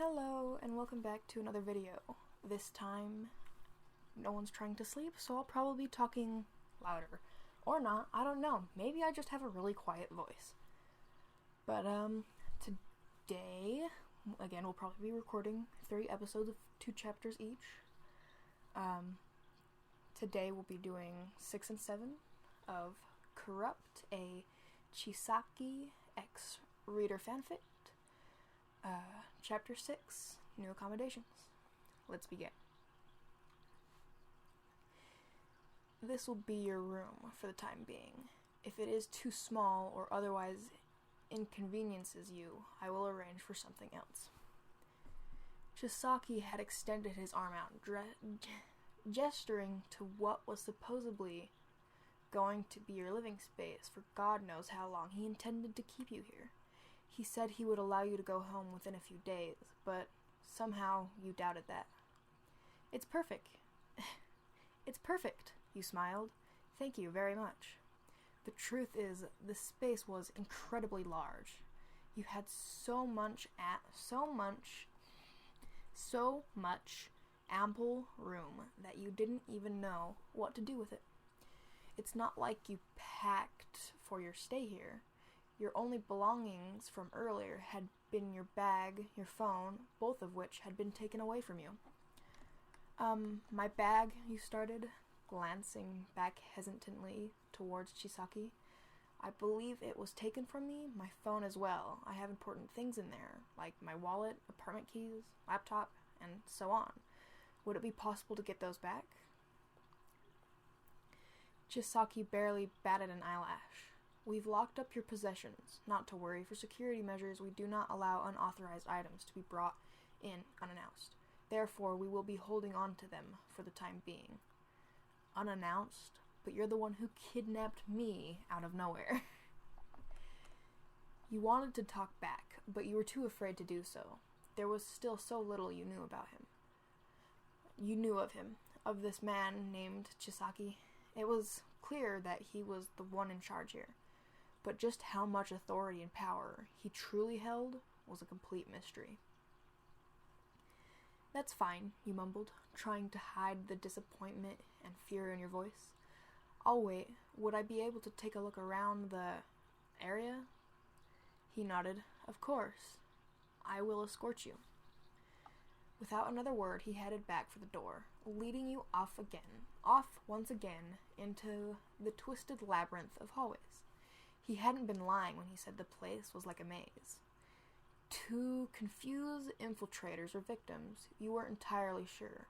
Hello and welcome back to another video. This time, no one's trying to sleep, so I'll probably be talking louder. Or not, I don't know. Maybe I just have a really quiet voice. But today, again, we'll probably be recording 3 episodes of 2 chapters each. Today we'll be doing 6 and 7 of Corrupt, a Chisaki X Reader fanfic. Chapter 6, New Accommodations. Let's begin. This will be your room for the time being. If it is too small or otherwise inconveniences you, I will arrange for something else. Chisaki had extended his arm out, gesturing to what was supposedly going to be your living space for God knows how long he intended to keep you here. He said he would allow you to go home within a few days, but somehow you doubted that. It's perfect. It's perfect, you smiled. Thank you very much. The truth is, the space was incredibly large. You had so much ample room that you didn't even know what to do with it. It's not like you packed for your stay here. Your only belongings from earlier had been your bag, your phone, both of which had been taken away from you. My bag, you started, glancing back hesitantly towards Chisaki. I believe it was taken from me, my phone as well. I have important things in there, like my wallet, apartment keys, laptop, and so on. Would it be possible to get those back? Chisaki barely batted an eyelash. We've locked up your possessions. Not to worry, for security measures, we do not allow unauthorized items to be brought in unannounced. Therefore, we will be holding on to them for the time being. Unannounced? But you're the one who kidnapped me out of nowhere. You wanted to talk back, but you were too afraid to do so. There was still so little you knew about him. You knew of him, of this man named Chisaki. It was clear that he was the one in charge here. But just how much authority and power he truly held was a complete mystery. That's fine, you mumbled, trying to hide the disappointment and fear in your voice. I'll wait. Would I be able to take a look around the area? He nodded. Of course. I will escort you. Without another word, he headed back for the door, leading you off once again, into the twisted labyrinth of hallways. He hadn't been lying when he said the place was like a maze. To confuse infiltrators or victims, you weren't entirely sure.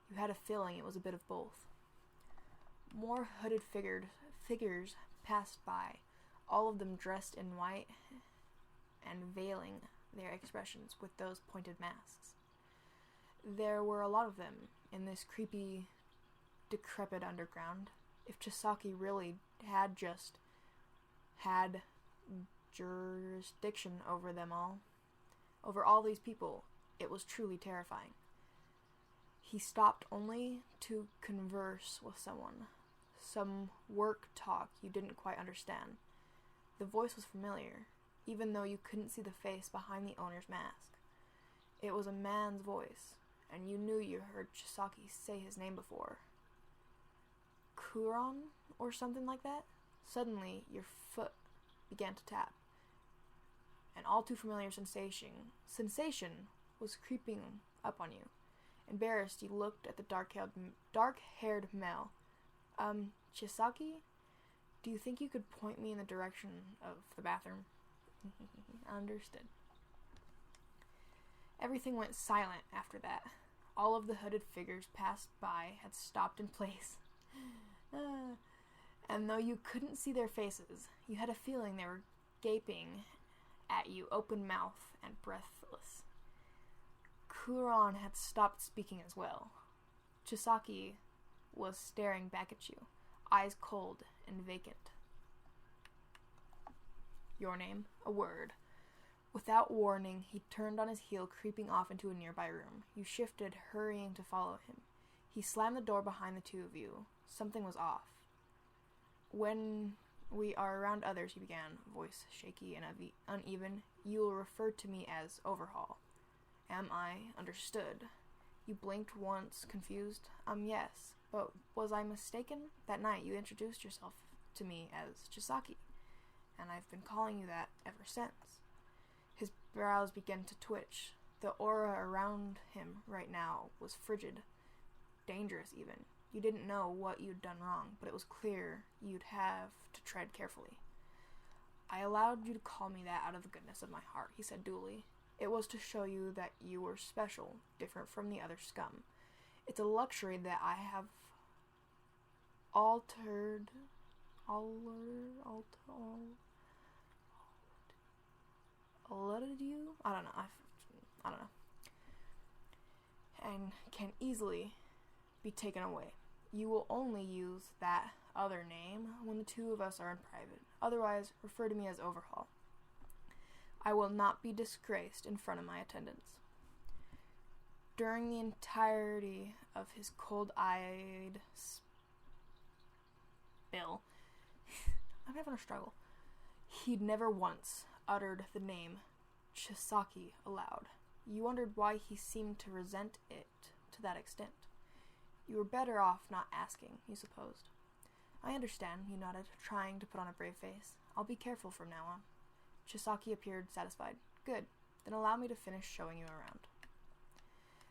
You had a feeling it was a bit of both. More hooded figures passed by, all of them dressed in white and veiling their expressions with those pointed masks. There were a lot of them in this creepy, decrepit underground. If Chisaki really had just had jurisdiction over them all, over all these people, it was truly terrifying. He stopped only to converse with someone, some work talk you didn't quite understand. The voice was familiar, even though you couldn't see the face behind the owner's mask. It was a man's voice, and you knew you heard Chisaki say his name before. Kuron, or something like that? Suddenly, your foot began to tap. An all too familiar sensation was creeping up on you. Embarrassed, you looked at the dark-haired male. Chisaki? Do you think you could point me in the direction of the bathroom? Understood. Everything went silent after that. All of the hooded figures passed by had stopped in place. And though you couldn't see their faces, you had a feeling they were gaping at you, open mouth and breathless. Kuron had stopped speaking as well. Chisaki was staring back at you, eyes cold and vacant. Your name? A word. Without warning, he turned on his heel, creeping off into a nearby room. You shifted, hurrying to follow him. He slammed the door behind the two of you. Something was off. When we are around others, he began, voice shaky and uneven, you will refer to me as Overhaul. Am I understood? You blinked once, confused. Yes, but was I mistaken? That night you introduced yourself to me as Chisaki, and I've been calling you that ever since. His brows began to twitch. The aura around him right now was frigid, dangerous even. You didn't know what you'd done wrong, but it was clear you'd have to tread carefully. I allowed you to call me that out of the goodness of my heart, he said dully. It was to show you that you were special, different from the other scum. It's a luxury that I have altered you? I don't know. And can easily be taken away. You will only use that other name when the two of us are in private. Otherwise, refer to me as Overhaul. I will not be disgraced in front of my attendants. During the entirety of his cold-eyed spill, I'm having a struggle. He'd never once uttered the name Chisaki aloud. You wondered why he seemed to resent it to that extent. You were better off not asking, you supposed. I understand, you nodded, trying to put on a brave face. I'll be careful from now on. Chisaki appeared satisfied. Good, then allow me to finish showing you around.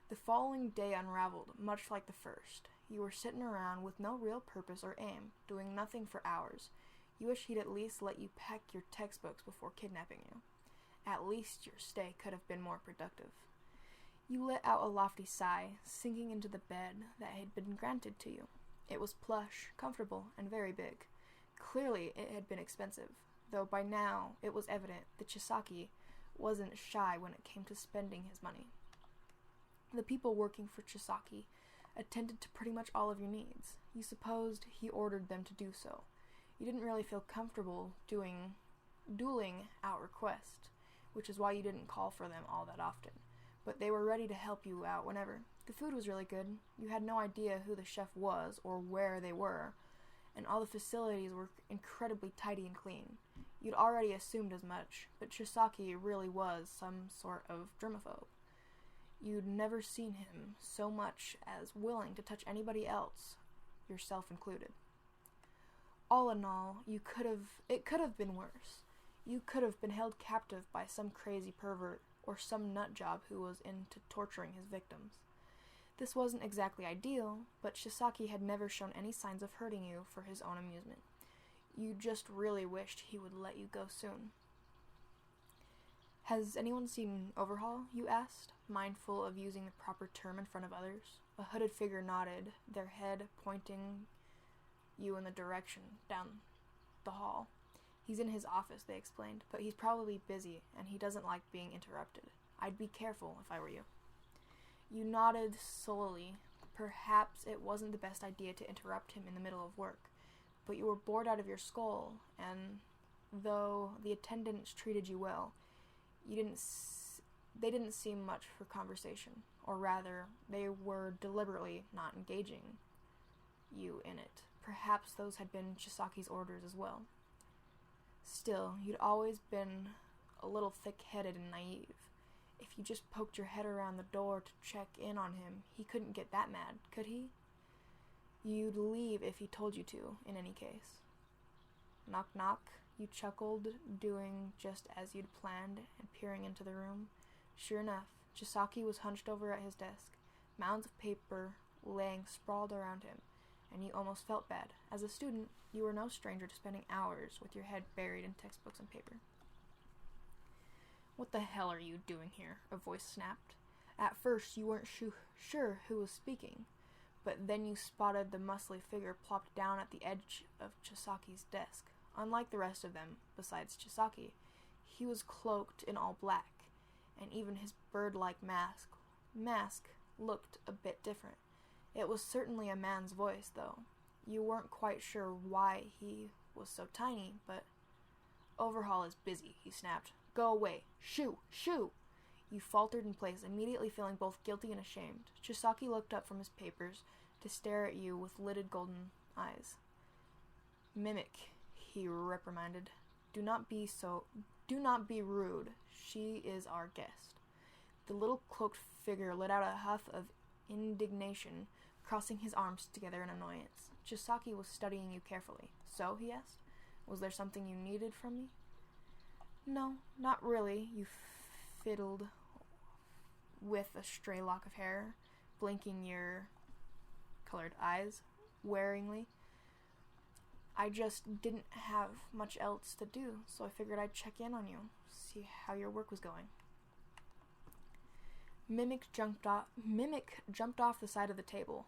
The following day unraveled, much like the first. You were sitting around with no real purpose or aim, doing nothing for hours. You wish he'd at least let you pack your textbooks before kidnapping you. At least your stay could have been more productive. You let out a lofty sigh, sinking into the bed that had been granted to you. It was plush, comfortable, and very big. Clearly it had been expensive, though by now it was evident that Chisaki wasn't shy when it came to spending his money. The people working for Chisaki attended to pretty much all of your needs. You supposed he ordered them to do so. You didn't really feel comfortable dueling out requests, which is why you didn't call for them all that often. But they were ready to help you out whenever. The food was really good. You had no idea who the chef was or where they were, and all the facilities were incredibly tidy and clean. You'd already assumed as much, but Chisaki really was some sort of germaphobe. You'd never seen him so much as willing to touch anybody else, yourself included. All in all, it could have been worse. You could have been held captive by some crazy pervert or some nutjob who was into torturing his victims. This wasn't exactly ideal, but Chisaki had never shown any signs of hurting you for his own amusement. You just really wished he would let you go soon. Has anyone seen Overhaul? You asked, mindful of using the proper term in front of others. A hooded figure nodded, their head pointing you in the direction down the hall. He's in his office, they explained, but he's probably busy, and he doesn't like being interrupted. I'd be careful if I were you. You nodded solely. Perhaps it wasn't the best idea to interrupt him in the middle of work, but you were bored out of your skull, and though the attendants treated you well, they didn't seem much for conversation, or rather, they were deliberately not engaging you in it. Perhaps those had been Chisaki's orders as well. Still, you'd always been a little thick-headed and naive. If you just poked your head around the door to check in on him, he couldn't get that mad, could he? You'd leave if he told you to, in any case. Knock knock, you chuckled, doing just as you'd planned and peering into the room. Sure enough, Chisaki was hunched over at his desk, mounds of paper laying sprawled around him, and you almost felt bad. As a student, you were no stranger to spending hours with your head buried in textbooks and paper. What the hell are you doing here? A voice snapped. At first, you weren't sure who was speaking, but then you spotted the muscly figure plopped down at the edge of Chisaki's desk. Unlike the rest of them, besides Chisaki, he was cloaked in all black, and even his bird-like mask looked a bit different. It was certainly a man's voice, though. You weren't quite sure why he was so tiny, but... Overhaul is busy, he snapped. Go away. Shoo! Shoo! You faltered in place, immediately feeling both guilty and ashamed. Chisaki looked up from his papers to stare at you with lidded golden eyes. Mimic, he reprimanded. Do not be rude. She is our guest. The little cloaked figure let out a huff of indignation, crossing his arms together in annoyance. Chisaki was studying you carefully. So, he asked, was there something you needed from me? No, not really, you fiddled with a stray lock of hair, blinking your colored eyes waringly. I just didn't have much else to do, so I figured I'd check in on you, see how your work was going. Mimic jumped off the side of the table.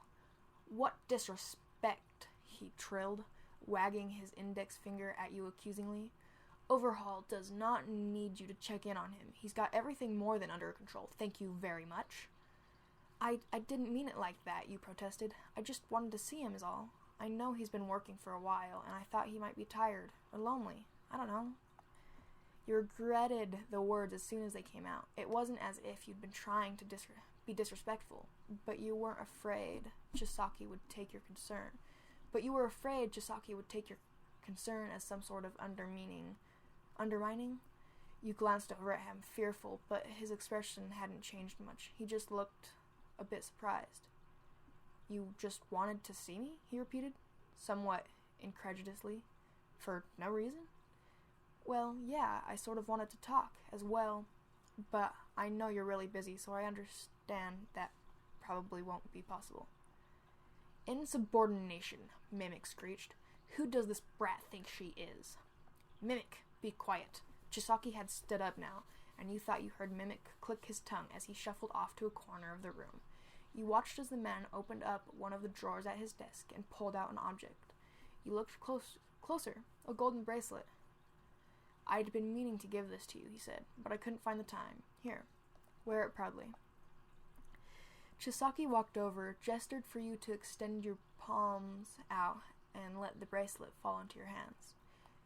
What disrespect, he trilled, wagging his index finger at you accusingly. Overhaul does not need you to check in on him. He's got everything more than under control. Thank you very much. I didn't mean it like that, you protested. I just wanted to see him is all. I know he's been working for a while, and I thought he might be tired or lonely. I don't know. You regretted the words as soon as they came out. It wasn't as if you'd been trying to be disrespectful, but you weren't afraid Chisaki would take your concern. As some sort of undermining? You glanced over at him, fearful, but his expression hadn't changed much. He just looked a bit surprised. You just wanted to see me? He repeated, somewhat incredulously. For no reason? Well, yeah, I sort of wanted to talk as well, but I know you're really busy, so I understand that probably won't be possible. Insubordination, Mimic screeched. Who does this brat think she is? Mimic, be quiet. Chisaki had stood up now, and you thought you heard Mimic click his tongue as he shuffled off to a corner of the room. You watched as the man opened up one of the drawers at his desk and pulled out an object. You looked closer, a golden bracelet. I'd been meaning to give this to you, he said, but I couldn't find the time. Here, wear it proudly. Chisaki walked over, gestured for you to extend your palms out, and let the bracelet fall into your hands.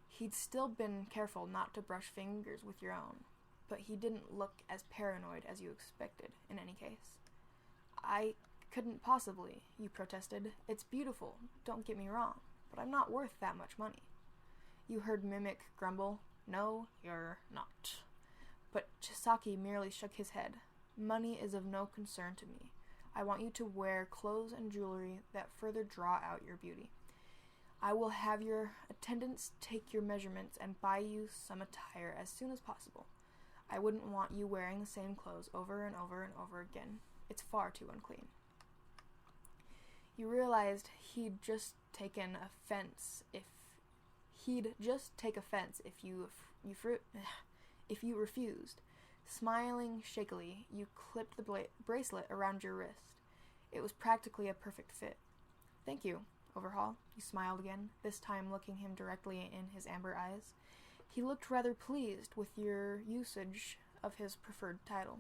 He'd still been careful not to brush fingers with your own, but he didn't look as paranoid as you expected, in any case. I couldn't possibly, you protested. It's beautiful, don't get me wrong, but I'm not worth that much money. You heard Mimic grumble, no, you're not. But Chisaki merely shook his head. Money is of no concern to me. I want you to wear clothes and jewelry that further draw out your beauty. I will have your attendants take your measurements and buy you some attire as soon as possible. I wouldn't want you wearing the same clothes over and over and over again. It's far too unclean. You realized he'd just take offense if you refused. Smiling shakily, you clipped the bracelet around your wrist. It was practically a perfect fit. Thank you, Overhaul. You smiled again, this time looking him directly in his amber eyes. He looked rather pleased with your usage of his preferred title.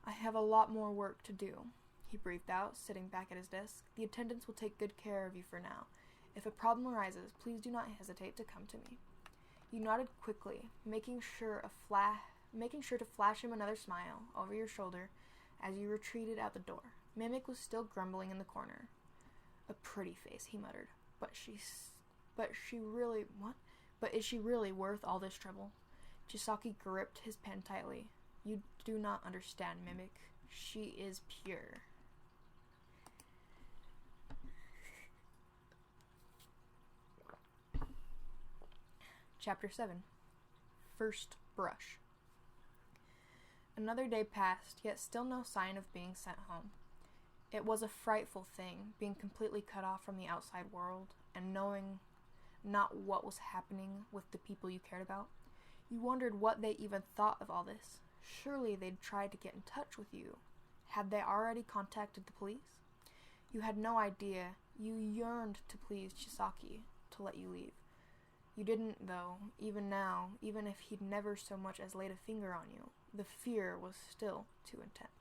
I have a lot more work to do, he breathed out, sitting back at his desk. The attendants will take good care of you for now. If a problem arises, please do not hesitate to come to me. You nodded quickly, making sure to flash him another smile over your shoulder as you retreated out the door. Mimic was still grumbling in the corner. A pretty face, he muttered. But is she really worth all this trouble? Chisaki gripped his pen tightly. You do not understand, Mimic. She is pure. Chapter 7. First Brush. Another day passed, yet still no sign of being sent home. It was a frightful thing, being completely cut off from the outside world, and knowing not what was happening with the people you cared about. You wondered what they even thought of all this. Surely they'd tried to get in touch with you. Had they already contacted the police? You had no idea. You yearned to please Chisaki, to let you leave. You didn't, though, even now, even if he'd never so much as laid a finger on you. The fear was still too intense.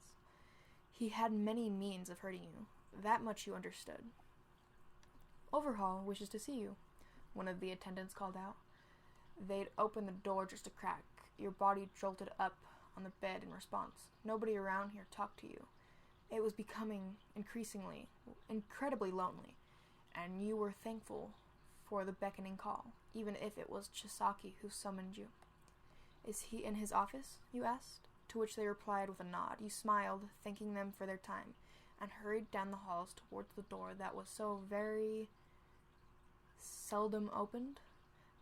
He had many means of hurting you. That much you understood. Overhaul wishes to see you, one of the attendants called out. They'd opened the door just a crack. Your body jolted up on the bed in response. Nobody around here talked to you. It was becoming incredibly lonely, and you were thankful for the beckoning call, even if it was Chisaki who summoned you. Is he in his office? You asked. to which they replied with a nod. You smiled, thanking them for their time, and hurried down the halls towards the door that was so very seldom opened.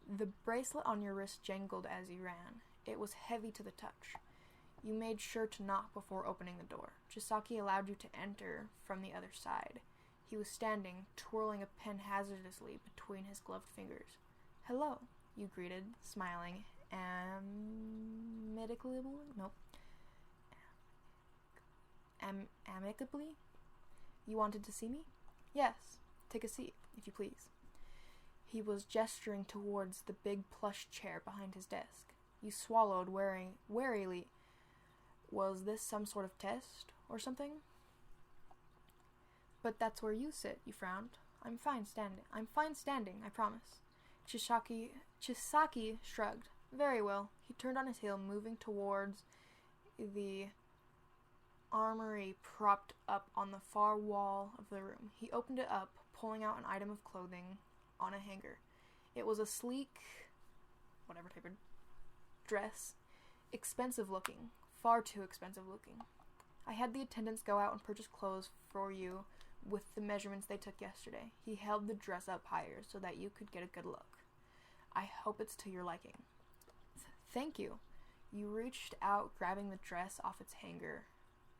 The bracelet on your wrist jangled as you ran. It was heavy to the touch. You made sure to knock before opening the door. Chisaki allowed you to enter from the other side. He was standing, twirling a pen hazardously between his gloved fingers. "Hello," you greeted, smiling amicably. "You wanted to see me?" "Yes. Take a seat, if you please." He was gesturing towards the big plush chair behind his desk. You swallowed warily. Was this some sort of test or something? "But that's where you sit," you frowned. I'm fine standing, I promise." Chisaki shrugged. "Very well." He turned on his heel, moving towards the armory propped up on the far wall of the room. He opened it up, pulling out an item of clothing on a hanger. It was a sleek, whatever type of dress, expensive looking, far too expensive looking. "I had the attendants go out and purchase clothes for you with the measurements they took yesterday." He held the dress up higher so that you could get a good look. "I hope it's to your liking." "Thank you." You reached out, grabbing the dress off its hanger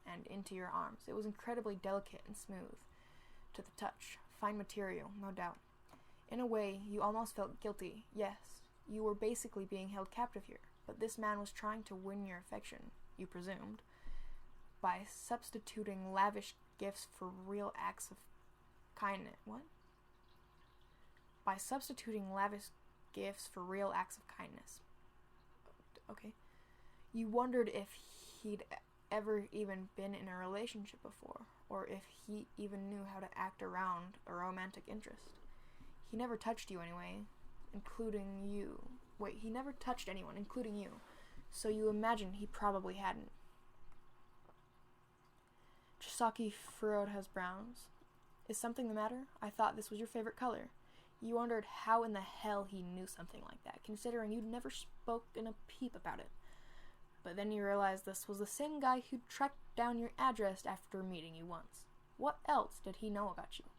and into your arms. It was incredibly delicate and smooth to the touch. Fine material, no doubt. In a way, you almost felt guilty. Yes, you were basically being held captive here, but this man was trying to win your affection, you presumed, by substituting lavish gifts for real acts of kindness. What? By substituting lavish gifts for real acts of kindness. Okay. You wondered if he'd ever even been in a relationship before, or if he even knew how to act around a romantic interest. He never touched you anyway, including you. Wait, he never touched anyone, including you, so you imagine he probably hadn't. Chisaki furrowed his brows. "Is something the matter? I thought this was your favorite color." You wondered how in the hell he knew something like that, considering you'd never spoken a peep about it. But then you realized this was the same guy who'd tracked down your address after meeting you once. What else did he know about you?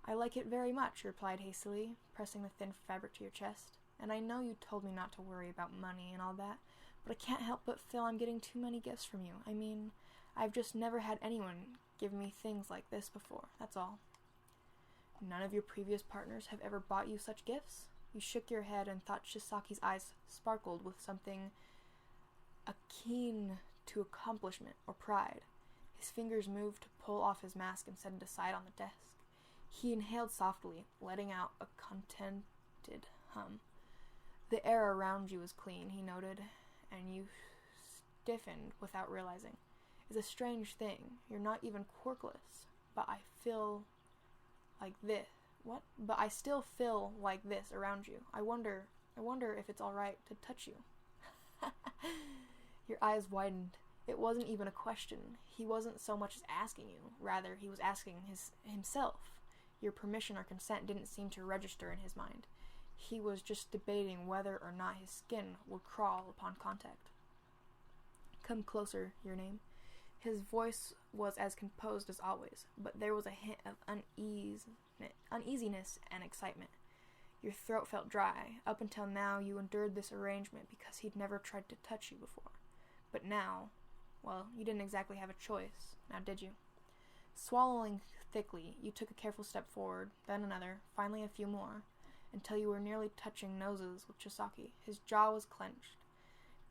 "I like it very much," you replied hastily, pressing the thin fabric to your chest. "And I know you told me not to worry about money and all that, but I can't help but feel I'm getting too many gifts from you. I mean, I've just never had anyone give me things like this before, that's all." "None of your previous partners have ever bought you such gifts?" You shook your head and thought Chisaki's eyes sparkled with something akin to accomplishment or pride. His fingers moved to pull off his mask and set it aside on the desk. He inhaled softly, letting out a contented hum. The air around you was clean, he noted, and you stiffened without realizing. "It's a strange thing. You're not even quirkless, but I feel like this. What? But I still feel like this around you. I wonder if it's all right to touch you." Your eyes widened. It wasn't even a question. He wasn't so much as asking you. Rather, he was asking himself. Your permission or consent didn't seem to register in his mind. He was just debating whether or not his skin would crawl upon contact. "Come closer, your name." His voice was as composed as always, but there was a hint of uneasiness and excitement. Your throat felt dry. Up until now, you endured this arrangement because he'd never tried to touch you before. But now, well, you didn't exactly have a choice, now did you? Swallowing thickly, you took a careful step forward, then another, finally a few more, until you were nearly touching noses with Chisaki. His jaw was clenched.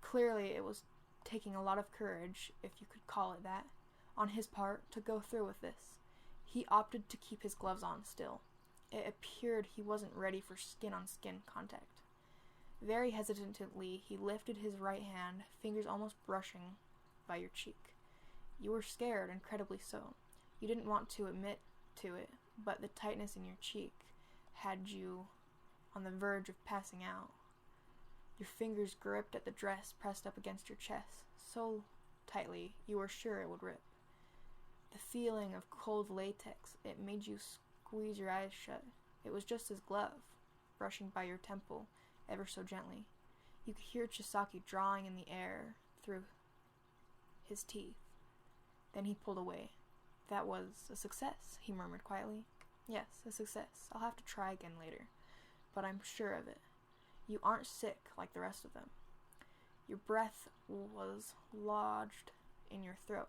Clearly, it was taking a lot of courage, if you could call it that, on his part, to go through with this. He opted to keep his gloves on still. It appeared he wasn't ready for skin-on-skin contact. Very hesitantly, he lifted his right hand, fingers almost brushing by your cheek. You were scared, incredibly so. You didn't want to admit to it, but the tightness in your cheek had you on the verge of passing out. Your fingers gripped at the dress pressed up against your chest, so tightly you were sure it would rip. The feeling of cold latex, it made you squeeze your eyes shut. It was just his glove, brushing by your temple, ever so gently. You could hear Chisaki drawing in the air through his teeth. Then he pulled away. That was a success, he murmured quietly. Yes, a success. I'll have to try again later, but I'm sure of it. You aren't sick like the rest of them. Your breath was lodged in your throat.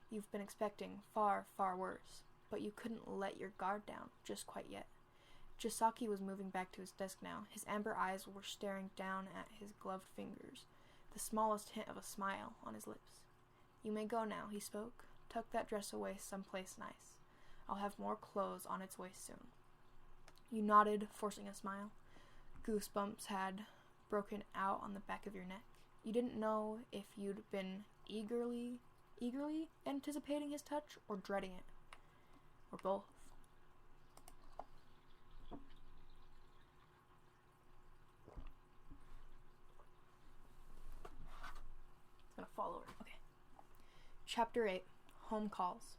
You've been expecting far, far worse, but you couldn't let your guard down just quite yet. Chisaki was moving back to his desk now. His amber eyes were staring down at his gloved fingers, the smallest hint of a smile on his lips. You may go now, he spoke. Tuck that dress away someplace nice. I'll have more clothes on its way soon. You nodded, forcing a smile. Goosebumps had broken out on the back of your neck. You didn't know if you'd been eagerly anticipating his touch or dreading it, or both. It's gonna follow her. Okay. Chapter 8. Home Calls.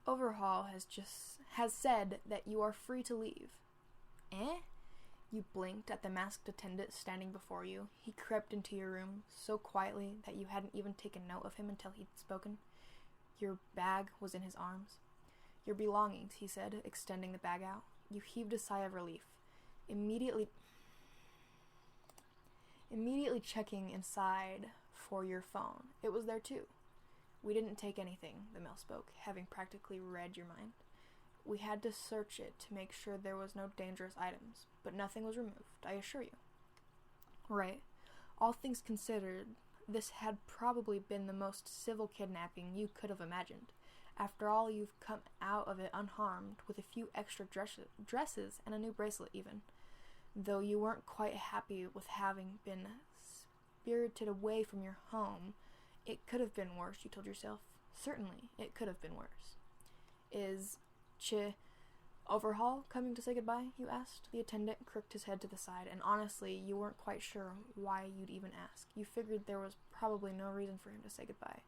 Overhaul has said that you are free to leave. Eh? You blinked at the masked attendant standing before you. He crept into your room so quietly that you hadn't even taken note of him until he'd spoken. Your bag was in his arms. Your belongings, he said, extending the bag out. You heaved a sigh of relief, immediately checking inside for your phone. It was there too. We didn't take anything, the male spoke, having practically read your mind. We had to search it to make sure there was no dangerous items, but nothing was removed, I assure you. Right. All things considered, this had probably been the most civil kidnapping you could have imagined. After all, you've come out of it unharmed, with a few extra dresses and a new bracelet even. Though you weren't quite happy with having been spirited away from your home, it could have been worse, you told yourself. Certainly, it could have been worse. Is Overhaul coming to say goodbye, you asked? The attendant crooked his head to the side, and honestly, you weren't quite sure why you'd even ask. You figured there was probably no reason for him to say goodbye.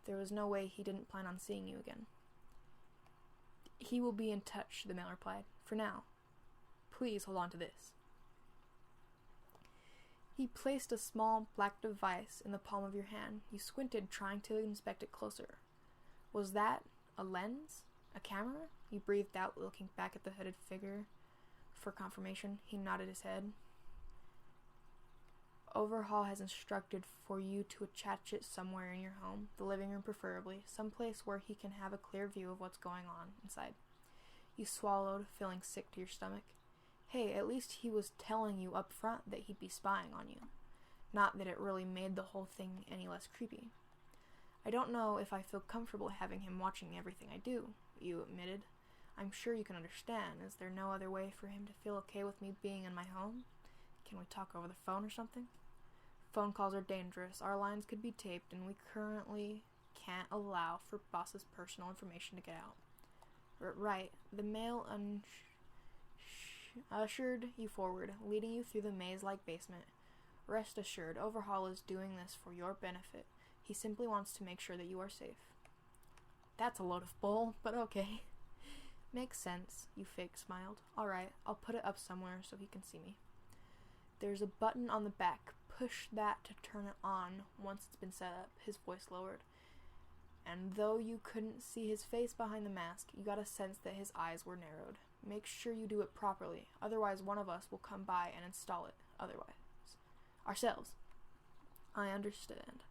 There was no way he didn't plan on seeing you again. He will be in touch, the male replied. For now. Please hold on to this. He placed a small black device in the palm of your hand. You squinted, trying to inspect it closer. Was that a lens? A camera? You breathed out, looking back at the hooded figure for confirmation. He nodded his head. Overhaul has instructed for you to attach it somewhere in your home, the living room preferably, someplace where he can have a clear view of what's going on inside. You swallowed, feeling sick to your stomach. Hey, at least he was telling you up front that he'd be spying on you. Not that it really made the whole thing any less creepy. I don't know if I feel comfortable having him watching everything I do, you admitted. I'm sure you can understand. Is there no other way for him to feel okay with me being in my home? Can we talk over the phone or something? Phone calls are dangerous. Our lines could be taped, and we currently can't allow for boss's personal information to get out. Right. The male ushered you forward, leading you through the maze-like basement. Rest assured, Overhaul is doing this for your benefit. He simply wants to make sure that you are safe. That's a load of bull, but okay. Makes sense, you fake smiled. Alright, I'll put it up somewhere so he can see me. There's a button on the back. Push that to turn it on once it's been set up, his voice lowered. And though you couldn't see his face behind the mask, you got a sense that his eyes were narrowed. Make sure you do it properly, otherwise one of us will come by and install it. Ourselves. I understand.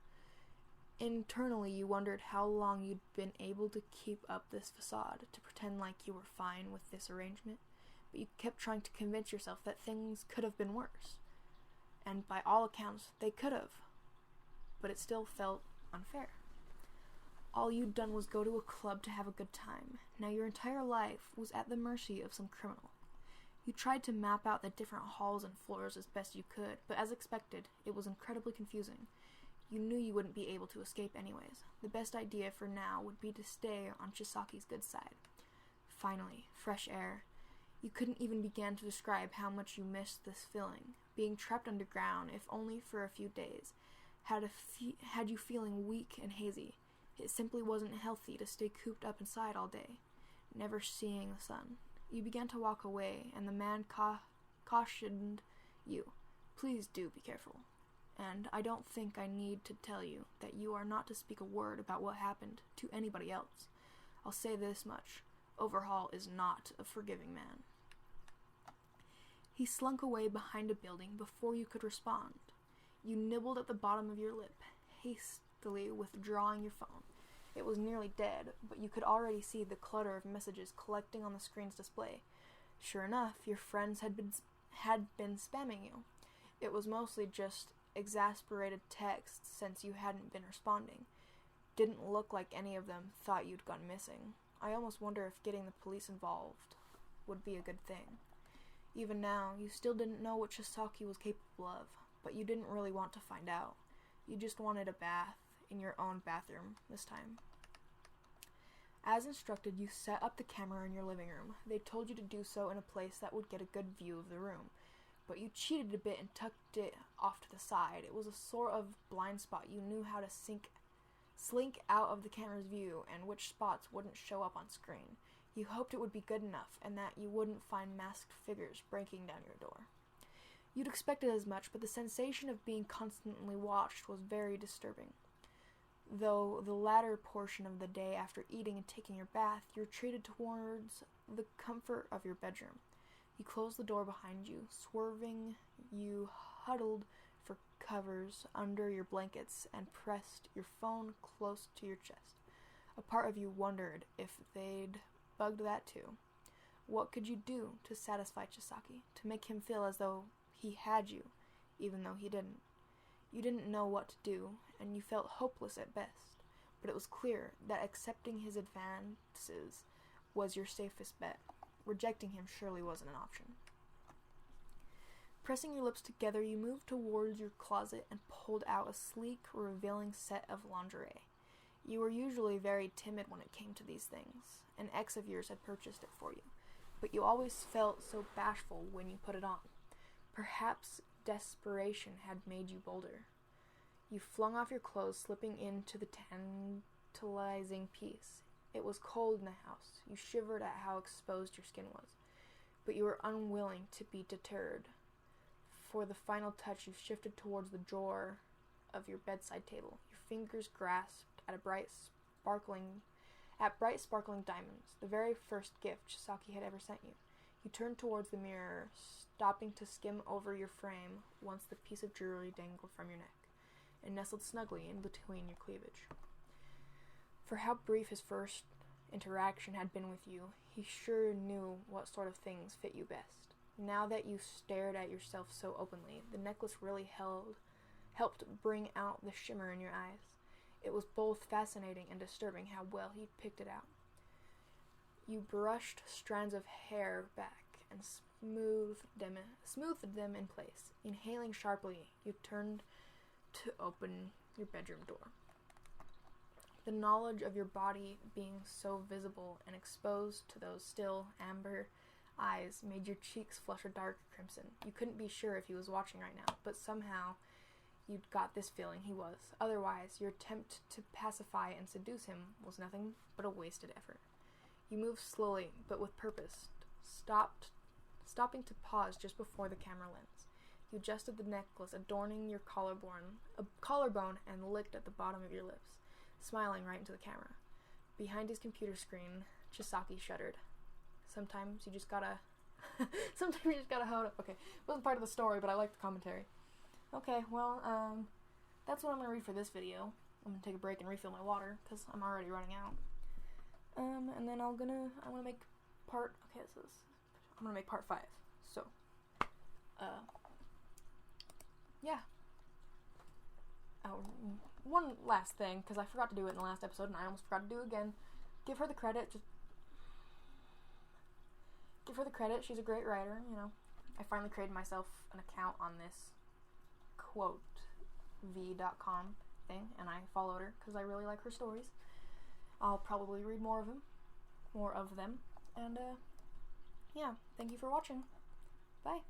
Internally, you wondered how long you'd been able to keep up this facade, to pretend like you were fine with this arrangement, but you kept trying to convince yourself that things could have been worse. And by all accounts, they could have. But it still felt unfair. All you'd done was go to a club to have a good time. Now your entire life was at the mercy of some criminal. You tried to map out the different halls and floors as best you could, but as expected, it was incredibly confusing. You knew you wouldn't be able to escape anyways. The best idea for now would be to stay on Chisaki's good side. Finally, fresh air. You couldn't even begin to describe how much you missed this feeling. Being trapped underground, if only for a few days, had you feeling weak and hazy. It simply wasn't healthy to stay cooped up inside all day, never seeing the sun. You began to walk away, and the man cautioned you. Please do be careful. And I don't think I need to tell you that you are not to speak a word about what happened to anybody else. I'll say this much. Overhaul is not a forgiving man. He slunk away behind a building before you could respond. You nibbled at the bottom of your lip, hastily withdrawing your phone. It was nearly dead, but you could already see the clutter of messages collecting on the screen's display. Sure enough, your friends had been spamming you. It was mostly just exasperated texts since you hadn't been responding. Didn't look like any of them thought you'd gone missing. I almost wonder if getting the police involved would be a good thing. Even now, you still didn't know what Chisaki was capable of, but you didn't really want to find out. You just wanted a bath in your own bathroom this time. As instructed, you set up the camera in your living room. They told you to do so in a place that would get a good view of the room, but you cheated a bit and tucked it off to the side. It was a sort of blind spot. You knew how to slink out of the camera's view and which spots wouldn't show up on screen. You hoped it would be good enough and that you wouldn't find masked figures breaking down your door. You'd expected as much, but the sensation of being constantly watched was very disturbing. Though the latter portion of the day after eating and taking your bath, you retreated towards the comfort of your bedroom. You closed the door behind you. Swerving, you huddled for covers under your blankets and pressed your phone close to your chest. A part of you wondered if they'd bugged that too. What could you do to satisfy Chisaki, to make him feel as though he had you, even though he didn't? You didn't know what to do, and you felt hopeless at best, but it was clear that accepting his advances was your safest bet. Rejecting him surely wasn't an option. Pressing your lips together, you moved towards your closet and pulled out a sleek, revealing set of lingerie. You were usually very timid when it came to these things. An ex of yours had purchased it for you, but you always felt so bashful when you put it on. Perhaps desperation had made you bolder. You flung off your clothes, slipping into the tantalizing piece. It was cold in the house. You shivered at how exposed your skin was, but you were unwilling to be deterred. For the final touch, you shifted towards the drawer of your bedside table. Your fingers grasped at bright sparkling diamonds, the very first gift Chisaki had ever sent you. You turned towards the mirror, stopping to skim over your frame once the piece of jewelry dangled from your neck and nestled snugly in between your cleavage. For how brief his first interaction had been with you, he sure knew what sort of things fit you best. Now that you stared at yourself so openly, the necklace really helped bring out the shimmer in your eyes. It was both fascinating and disturbing how well he picked it out. You brushed strands of hair back and smoothed them in place. Inhaling sharply, you turned to open your bedroom door. The knowledge of your body being so visible and exposed to those still amber eyes made your cheeks flush a dark crimson. You couldn't be sure if he was watching right now, but somehow you'd got this feeling he was. Otherwise, your attempt to pacify and seduce him was nothing but a wasted effort. You moved slowly, but with purpose, stopping to pause just before the camera lens. You adjusted the necklace adorning your collarbone and licked at the bottom of your lips, smiling right into the camera. Behind his computer screen, Chisaki shuddered. Sometimes you just gotta hold up. Okay, it wasn't part of the story, but I like the commentary. Okay, well, that's what I'm gonna read for this video. I'm gonna take a break and refill my water, because I'm already running out. And then I'm gonna make part 5. So, yeah. Oh, one last thing, because I forgot to do it in the last episode, and I almost forgot to do it again. Give her the credit, give her the credit, she's a great writer, you know. I finally created myself an account on this Kikyo851 thing, and I followed her, because I really like her stories. I'll probably read more of them, and, yeah, thank you for watching. Bye.